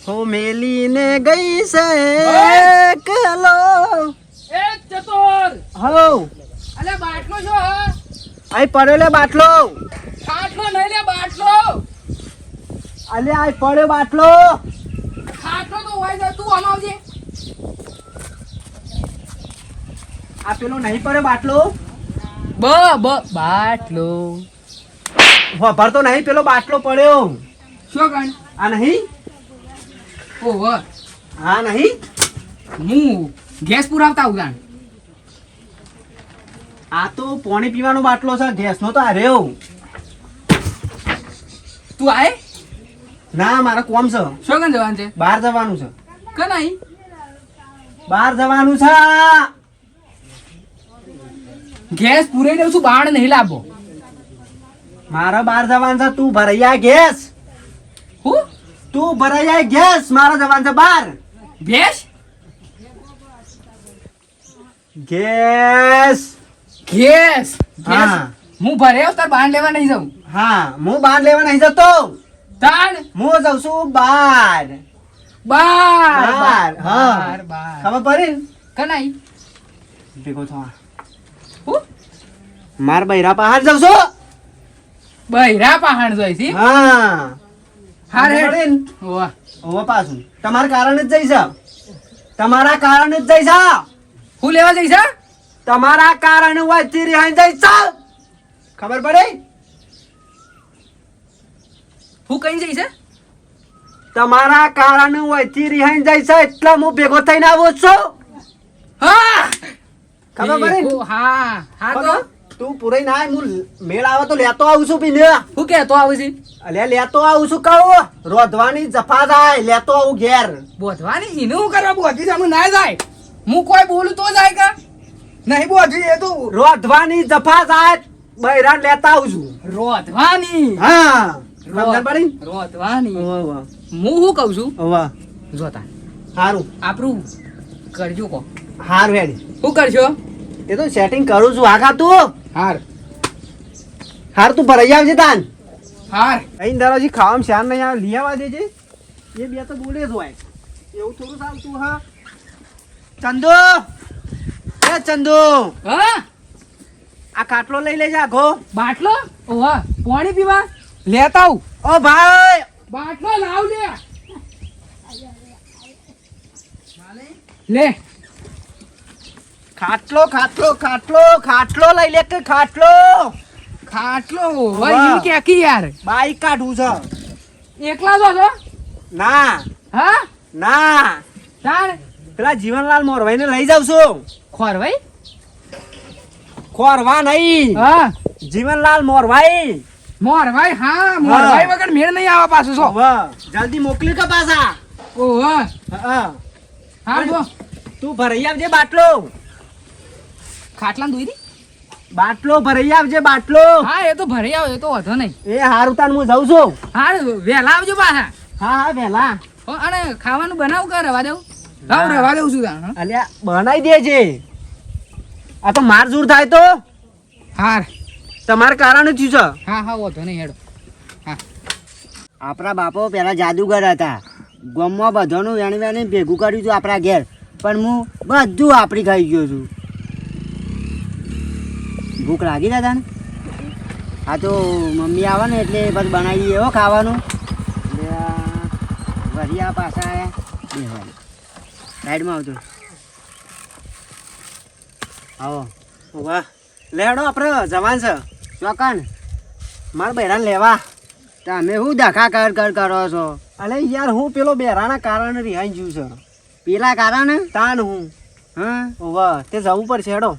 હો મેલીને ગઈ છે કલો એ ચતુર હો અલે બાટલો છો હા આઈ પડ્યો લે બાટલો ખાટલો નહીં લે બાટલો અલે આઈ પડ્યો બાટલો ખાટલો તો હોય છે તું આમ આવજે આ પેલો નહીં પડ્યો બાટલો બાટલો વપર તો નહીં પેલો બાટલો પડ્યો શું ગણ આ નહીં ઓહો હા નહીં હું ગેસ પુરાવતા ઉગાણ આ તો પાણી પીવાનો બાટલો છે ગેસનો તો આ રહ્યો તું આય ના મારે કોમ છે શું ગણ જવાનું છે બહાર જવાનું છે કે નહીં બહાર જવાનું છે ગેસ પુરાઈ દઉં છું બાણ નહીં લાવો મારે બહાર જવાનું છે તું ભરાઈ આ ગેસ હું તું ભરાઈ આ ગેસ મારે જવાનું છે બહાર ગેસ ગેસ ગેસ હા હું ભરે આવું તાર બાણ લેવા નહીં જાઉં હા હું બહાર લેવા નહીં જતો તાણ હું જાઉં છું બહાર બાર બાર, હા. બાર ખબર પડી ને? કે નહીં ભેગો થવા હું માર બૈરા પહાડ જાઉં છું બૈરા પહાણ જોઈ છે હા હાર ખબર હેડ પડી ને? ઓવા હવે પાછું તમારા કારણે જ જઈશ તમારા કારણે જ જઈશ હું લેવા જઈશ હા? તમારા કારણે વાંચી રિહાઈ જઈશ ખબર પડી હું કઈ જઈશ હા? તમારા કારણે વાંચી રિહાઈ જઈશ એટલે હું ભેગો થઈને આવું છું હા ખબર પડી ને? હા હા તો ખબર? તું પૂરી ના આય, હું મેળ આવે તો લેતો આવું છું પીને હું કેતો આવું છે અલ્યા લેતો આવું છું કહું રોધવાની જફા જાય લેતો આવું ઘેર બોધવાની એને હું કરવા બોધી સામે ના જાય હું કોઈ બોલું તો જાય કા નહીં બોધી એ તો રોધવાની જફા જાય બૈરા લેતા આવું છું રોધવાની હા સમજણ પડી ને? રોધવાની ઓવા, ઓવા. હું શું કહું છું ઓવા. જોતા હારું આપણું કરજો કો હારું હેડી શું કરશો એ તો સેટિંગ કરું છું આખા તું હાર હાર તું ભરાઈ આવજે તાન હાર અહીં દરોજી ખાવામાં શાન નહીં આવે લઈ આવવા દેજે એ બે તો બોલે જ હોય એવું થોડું ચાલતું હા ચંદુ એ ચંદુ હા આ ખાટલો લઈ લેજે આખો બાટલો ઓવા પાણી પીવા લેતા આવું ઓ ભાઈ બાટલો લાવ લે લે ખાટલો ખાટલો ખાટલો ખાટલો લઈ લે કે ખાટલો ખાટલો વાહ. વળી કે કી યાર બાઈક કાઢું છે એકલા જો છો ના હા ના તાણ પેલા જીવનલાલ મોરવાઈને લઈ જાવ છું ખોરવાઈ ખોરવા નહીં હા જીવનલાલ મોરવાઈ મોરવાઈ હા મોરવાઈ વગર મેળ નહીં આવે પાછું છો હવે જલ્દી મોકલી કે પાછા ઓહ હા હા જો તું ભરાઈ આવજે બાટલો ખાટલા દોરી બાટલો ભરાઈ આવજે બાટલો હા એ તો ભરી આવ એ તો વધો નહીં એ હારું તાન હું જાઉં છું હા વહેલા આવજો પાછા હા હા વેલા હો, અને ખાવાનું બનાવ કે રવા દેવું લાવ રવા દેવું છું તાણ, હં? અલ્યા બનાવી દેજે આ તો માર જોર થાય તો હાર તમારા કારણે થયું છે હા હા વધો નહીં હેડો હા આપણા બાપો પહેલા જાદુગર હતા ગામમાં બધાનું વેણી વેણી ભેગું કર્યું હતું આપણા ઘેર પણ હું બધું આપણી ખાઈ ગયો છું ભૂખ લાગી દાદા ને હા તો મમ્મી આવે ને એટલે બસ બનાવી દઈએ હો ખાવાનું એટલે વળી આ પાછા આવ્યા બેસવાનું સાઈડમાં આવજો આવો વાહ લેડો આપણે જવાન છે ચોકન મારા બૈરાને લેવા તમે શું ધક્કા કર કરો છો અલે યાર હું પેલો બેરાના કારણે રિહાઈ ગયું છે પેલા કારણે તાન હું હા વાહ તે જવું પડશે હેડો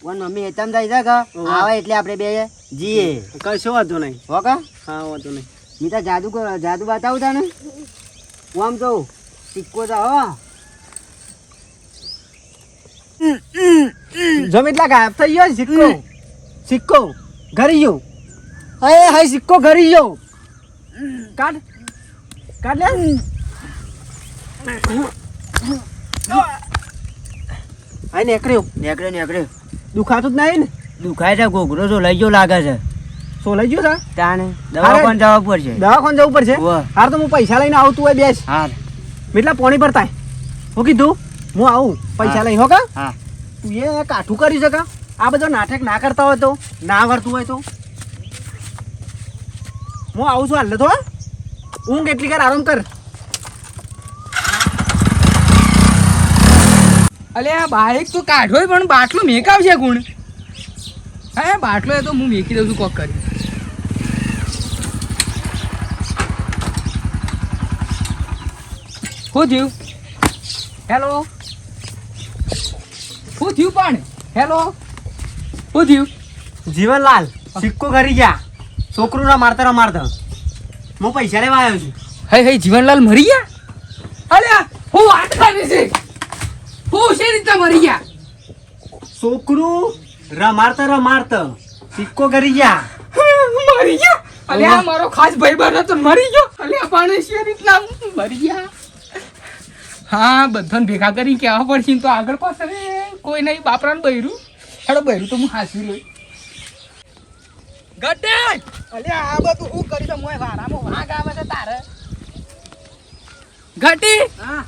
પણ મમ્મી એતમ જાય છે કે આવે એટલે આપણે બે જીએ કશો વાંધો નહીં હો કે હા વાંધો નહીં મેં તો જાદુ બતાવું તા ને હું આમ કહું સિક્કો તો હો જમીટલા ગાયબ થઈ ગયો સિક્કો સિક્કો ઘરી ગયો હે હે સિક્કો ઘરી ગયો કાઢ કાઢ લે આ નીકળ્યો નીકળ્યો દુખાતું જ નહીં ને દુખાય છે ઘોઘરો જો લઈ ગયો લાગે છે સો લઈ ગયો તા તાને દવા પણ જવા પડશે દવાખાને જવું પડશે હોવે. હાર તો હું પૈસા લઈને આવતું હોય બેસ હાર એટલા પોણી પર થાય હું કીધું હું આવું પૈસા લઈ હો કા હા તું એ કાઠું કરી શકે આ બધો નાટક ના કરતા હોય તો ના આવડતું હોય તો હું આવું છું હાલ તો ઊંઘ એટલી કર આરામ કર અલે આ બાઈક તો કાઢો પણ બાટલો મેકાવશે કોણ હા બાટલો એ તો હું મેકી દઉં છું કોક કરી શું થયું હેલો શું થયું પણ હેલો શું થયું જીવનલાલ સિક્કો કરી ગયા છોકરું ના મારતા હું પૈસા લેવા આવ્યો છું હે જીવનલાલ મરી ગયા અલે હું વાત કરી છે હું છે રીતે મરી ગયા છોકરું રમાડતા સિક્કો કરી ગયા મરી ગયા અલે આ મારો ખાસ ભાઈબંધ હતો મરી ગયો અલે આ પાણી છે રીતના મરી ગયા હા બધાને ભેગા કરી કહેવા પડશે તો આગળ પાછળ કોઈ નહીં બાપરાનું બૈરું હેડો બૈરું તો હું હાસવી લઈ ગટે અલે આ બધું હું કરી તો મોય વારામાં વાગ આવે છે તારે ઘટી હા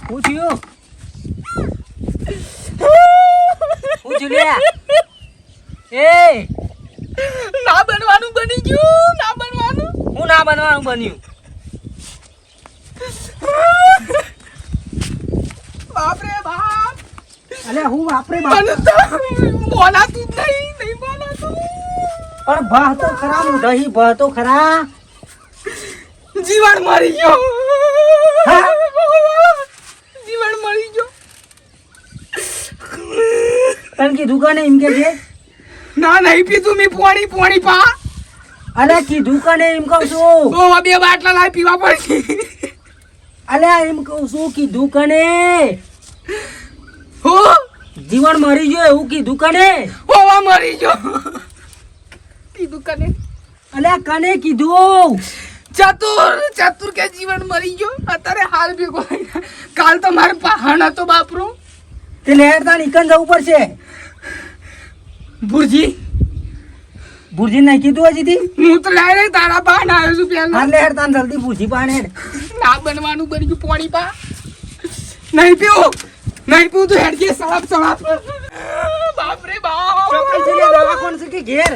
શું થયું શું થયું લે એ ના બનવાનું બની ગયું ના બનવાનું હું ના બનવાનું બન્યું બાપરે બાપ અલે હું વાપરે બોલાતું જ નહીં બોલાતું પણ ભા તો ખરા દહીં ભા તો ખરા જીવન મરી ગયો હા? જીવન મરી ગયો તને કીધું કને એમ કે છે ના નહીં પીધું મેં પોણી પા અલે કીધું કને એમ કહું છું ઓ બે બાટલા લાવી પીવા પડશે અલે એમ કહું છું કીધું કને હો જીવન મરી ગયો એવું કીધું કને ઓવા મરી ગયો કીધું કને અલે કને કીધું ચતુર કે જીવન મરી ગયો અત્યારે હાલ ભેગો કાલ તો મારે પહાણ હતો બાપરો તે લેરતા નીકળ જવું પડશે ભુરજી નહીં કીધું હજી થી હું તો લઈ રહી તારા પાન આવ્યો છું પેલા હા લેરતા જલ્દી ભુરજી પાને ના બનવાનું બની ગયું પોણી પા નહીં પીવું તો હેડ કે સળાપ બાપ રે બાપ ચોકન છે દવા કોણ છે કે ઘેર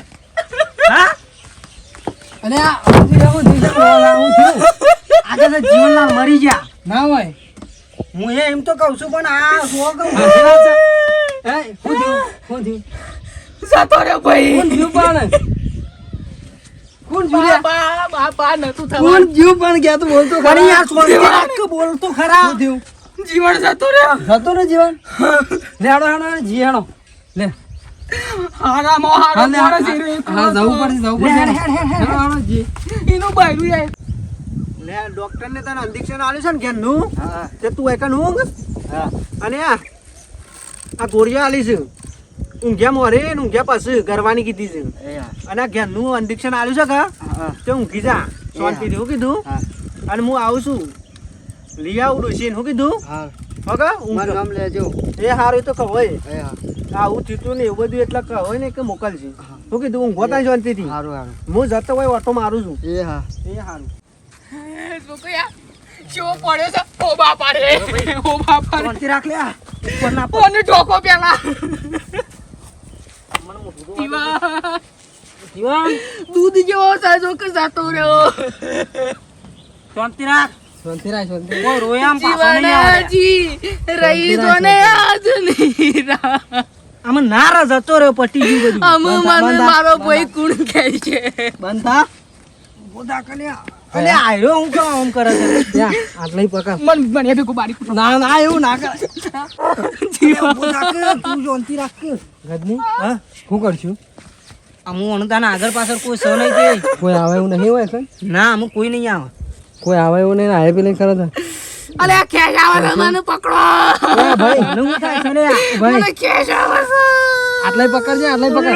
હા અને આ હું છું આજે તો જીવનલાલ મરી ગયા ના હોય હું એમ તો કહું છું પણ આ શું કહું હે શું થયું જતો રે ભાઈ કોણ જીવ પણ કોણ જીવ બાપા નતું કોણ થવાનું જીવ પણ ગયા તું બોલતો ખરી યાર સોની રાખ બોલતો ખરા જીવન જતો રે જતો ને જીવન લેડો જીહેણો લે હારા મોરા છે રે હા જવું પડશે એનું બાયરું જાય લે ડોક્ટર ને તને ઇન્જેક્શન આલ્યું છે ને ઘેરનું હા તે તું એકન ઊંઘ હા અને આ ગોળીઓ આલી છે ઊંઘ્યા મોરે ને ઊંઘ્યા પછી ગરવાની કીધી છે એ હા અને આ ઘેરનું ઇન્જેક્શન આલ્યું છે કા હા તે ઊંઘી જા શાંતિથી હું કીધું હા અને હું આવું છું લઈ આવું ડોસીને હું કીધું હા હગા મારું ઊંઘ નામ લેજો એ હારું તો કહોય એ હા આવું થયું ને એવું બધું એટલે કહોય ને કે મોકલશે હા. હું કીધું ઊંઘો ત્યાં શાંતિથી સારું સારું હું જતો હોય ઓટો મારું છું એ હા એ હારું છોકરા ચો પડ્યો છે ઓ બાપા રે ઓ બાપા રે શાંતિ રાખ લે આ. ઉપર ના પડ. કોને ઢોકો પેલા મને મોઢું તો જીવા જીવન દૂધ જેવો સાજો કે જાતો રહ્યો શાંતિ રાખ શાંતિ રાખ શાંતિ કોઈ રોયામ પાછો નહીં આવે જીવનાજી રહી તો ને આજ નીરા આમાં નારા જતો રહ્યો પટી ગયું બધું અમ મને મારો ભાઈ કુણ કહે છે બંધ થા બોધા કલ્યા અલે આયો હું કેમ આમ કરે છે ત્યાં આટલી પકડ મને ભેગો બારી કુટો ના ના એવું ના કર બોધા કે તું શાંતિ રાખ ગદની હા શું કરશું અમુ અણતાના આગળ પાછળ કોઈ સહ નહીં દે કોઈ આવે એવું નહીં હોય સર ના અમુ કોઈ નહીં આવે કોઈ આવે એવું નહીં આવે પેલી ખરો તો અલે આ ખેસ આવે છે મને પકડો ભાઈ મને હું થાય છે લે ભાઈ મને ખેસ આવે છે આટલાય પકડ છે આટલાય પકડ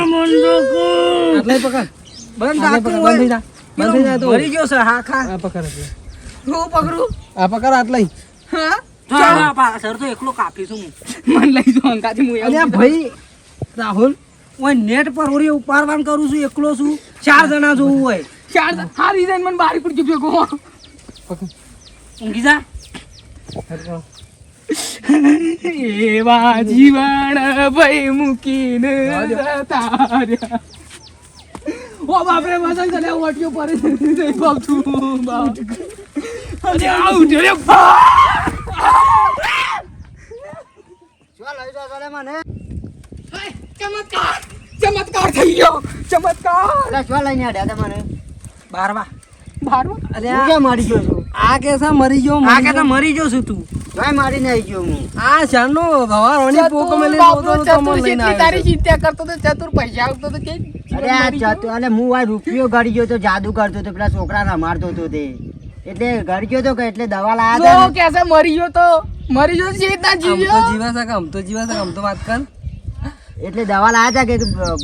આટલાય પકડ બંધ આટલાય પકડ બંધ થઈ જા બંધ થઈ જા તું મરી ગયો છે હા ખા આ પકડ એટલે. હું પકડું આ પકડ આટલાય હા ચાલ પાછળ તો એકલો કાપી છું હું મન લઈ જો અંકાથી હું અલ્યા ભાઈ રાહુલ ઓય નેટ પર ઓરી ઉપાડવાનું કરું છું એકલો છું 4 જણા જોવું હોય ચાર હારી જઈને મને બારી કુટી ભેગો ઊંઘી જા એવા જીવન ભાઈ મૂકીને જતા રહ્યા. ઓ બાપ રે મસલ ચલે ઓટિયો પર નહીં પાવતું બાપ. અરે આઉટ રે શું લઈ જાવ ચાલે મને ચમત્કાર ચમત્કાર થઈ ગયો ચમત્કાર. એટલે શું લઈને આડ્યા તા મને બારવા બારવા હું ક્યાં મારી ગયો છું આ કેસા મરી ગયો આ કે તો મરી ગયો છું તું જોય મારીને આવી ગયો હું આ શાનો ભવારોની પોક મેલી બાપરો ચતુર જેટલી તારી ચિંતા કરતો તો ચતુર પૈસા આવતો તો કે અરે આ જતો અને હું આ રૂપિયો ગળી ગયો તો જાદુ કરતો તો પેલા છોકરાને મારતો તો તે એટલે ગળી ગયો તો કે એટલે દવા લાયા જો હતા ને. કેસે મરી ગયો તો છે રીતના જીવ્યો. આમ તો વાત કર એટલે દવા લાયા હતા કે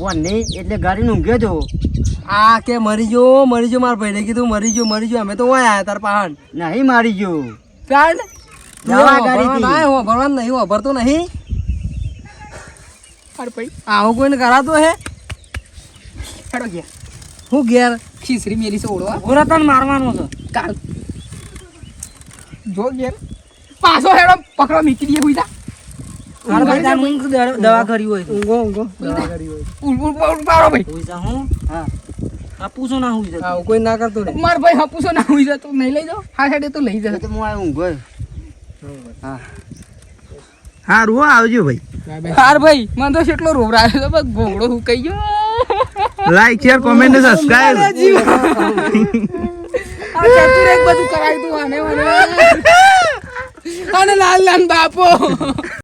બોન નહીં એટલે ગળીને ઊંઘ્યો તો આ કે મરી ગયો મારા ભાઈને કીધું મરી ગયો અમે તો ઓય આયા તાર પહાણ નહીં મારી ગયો ચાલ દવા કરી હતી. ભરવાનું નહીં વાપરતો નહીં અરે ભાઈ આવું કોઈને કરાતો હે હેડો ગયા હું ઘેર ખીસરી મેલી છે ઓળવા ગોરતન મારવાનો છે કાલ જો ઘેર પાછો હેડો પકડો મીકી દે હુઈ જા મારા ભાઈ તાર ઊંઘ દવા કરી હોય તો. ઊંઘો પાડો ભાઈ હુઈ જા હું હા આપું છું ના હુઈ જા આવું કોઈ ના કરતો નહીં માર ભાઈ હપુસો ના હુઈ જતો નહીં લઈ જાઓ હા હેડે તો લઈ જશે તો હું આ ઊંઘો હા હારું આવજો ભાઈ હાર ભાઈ મને તો કેટલો રોવરાયો તો બસ ઘોડો હુકાઈ ગયો લાઈક શેર કોમેન્ટ સબસ્ક્રાઇબ આ ચતુર એક બધું કરાવી તું આને મને અને લાલ લાલ બાપો